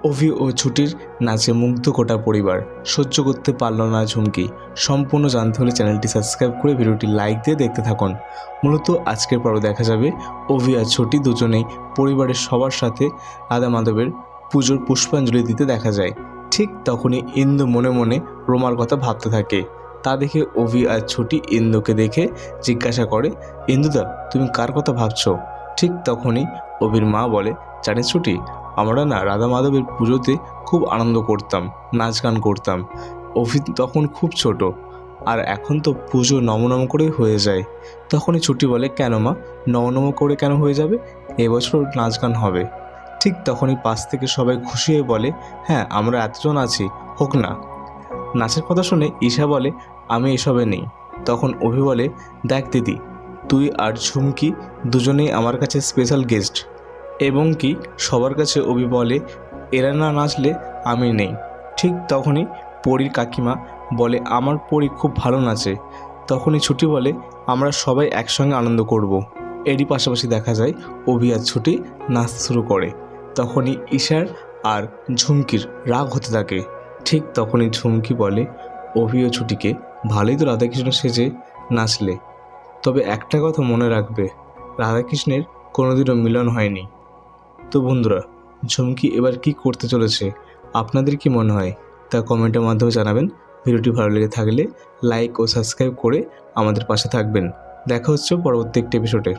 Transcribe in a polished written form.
অভি ও ছুটির নাচে মুগ্ধ গোটা পরিবার। সহ্য করতে পারল না ঝুমকি। সম্পূর্ণ জানতে হলে চ্যানেলটি সাবস্ক্রাইব করে ভিডিওটি লাইক দিয়ে দেখতে থাকুন। মূলত আজকের পর্বে দেখা যাবে অভি আর ছুটি দুজনেই পরিবারের সবার সাথে রাধা মাধবের পুজোর পুষ্পাঞ্জলি দিতে দেখা যায়। ঠিক তখনই ইন্দু মনে মনে রোমার কথা ভাবতে থাকে। তা দেখে অভি আর ছুটি ইন্দুকে দেখে জিজ্ঞাসা করে, ইন্দুদা, তুমি কার কথা ভাবছো? ঠিক তখনই অভির মা বলে, জানিস ছুটি, আমরা না রাধা মাধবের পুজোতে খুব আনন্দ করতাম, নাচ গান করতাম। অভি তখন খুব ছোট, আর এখন তো পুজো নমনম করে হয়ে যায়। তখনই ছুটি বলে, কেন মা, নমনম করে কেন হয়ে যাবে? এবছর নাচ গান হবে। ঠিক তখনই পাশ থেকে সবাই খুশি হয়ে বলে, হ্যাঁ, আমরা এতজন আছি, হোক না। নাচের কথা শুনে ঈশা বলে, আমি এসবে নেই। তখন অভি বলে, দেখ দিদি, তুই আর ঝুমকি দুজনেই আমার কাছে স্পেশাল গেস্ট। এবং কি সবার কাছে অভি বলে, এরা না নাচলে আমি নেই। ঠিক তখনই পরীর কাকিমা বলে, আমার পরী খুব ভালো নাচে। তখনই ছুটি বলে, আমরা সবাই একসঙ্গে আনন্দ করব। এরই পাশাপাশি দেখা যায় অভি আর ছুটি নাচ শুরু করে। তখনই ঈশার আর ঝুমকির রাগ হতে থাকে। ঠিক তখনই ঝুমকি বলে, অভি ও ছুটিকে, ভালোই তো রাধাকৃষ্ণ সেজে নাচলে, তবে একটা কথা মনে রাখবে, রাধাকৃষ্ণের কোনোদিনও মিলন হয়নি। তো বন্ধুরা, ঝুমকি এবার কি করতে চলেছে, আপনাদের কি মনে হয় তা কমেন্টের মাধ্যমে জানাবেন। ভিডিওটি ভালো লেগে থাকলে লাইক ও সাবস্ক্রাইব করে আমাদের পাশে থাকবেন। দেখা হচ্ছে পরবর্তী একটি এপিসোডে।